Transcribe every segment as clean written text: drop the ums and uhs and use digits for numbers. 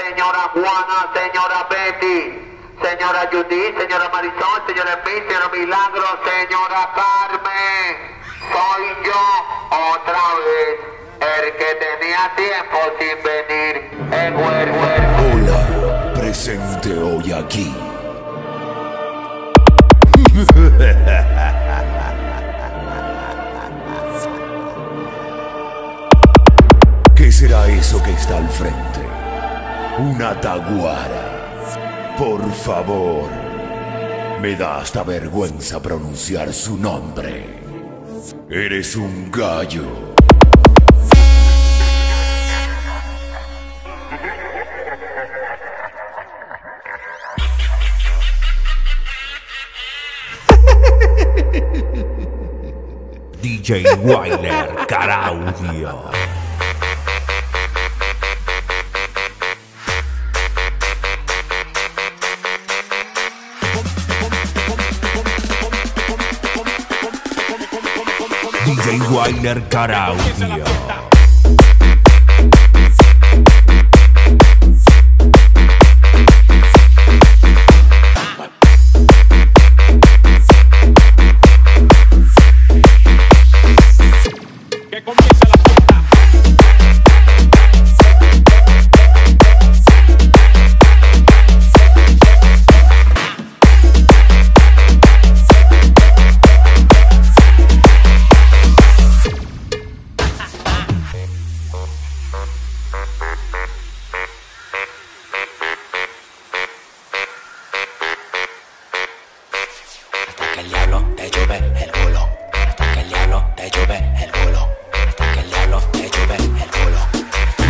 señora Juana, señora Betty, señora Judy, señora Marisol, señora Emil, señora Milagro, señora Carmen. Soy yo otra vez, el que tenía tiempo sin venir. Hola, presente hoy aquí. ¿Qué será eso que está al frente? Una taguara. Por favor, me da hasta vergüenza pronunciar su nombre. Eres un gallo. DJ WAYLER, Caraudio. DJ WAYLER, Caraudio.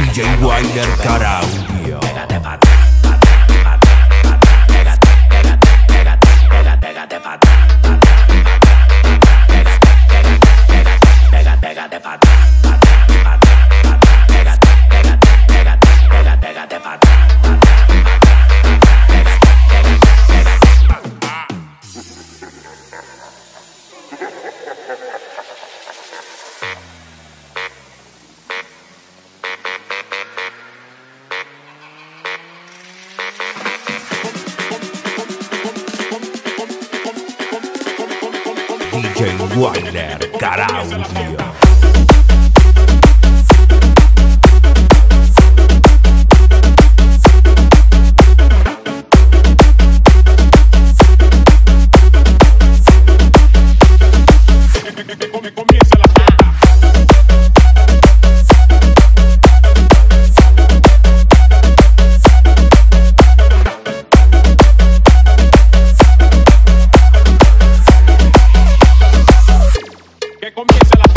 DJ WAYLER, Caraudio. Pégate pa' atrás, pa' atrás, pa' atrás, pa' atrás. Pégate, pégate, pégate, pégate, pégate pa' atrás, pa' atrás, pa' atrás, pa' atrás. Pégate, pégate, pégate, pégate pa' atrás, pa' atrás, pa' atrás, pa' atrás. Pégate, pégate, pégate, pégate, pégate pa' atrás, pa' atrás, pa' atrás, pa' atrás. Pégate, pégate, pégate. DJ WAYLER, Caraudio. Que comience la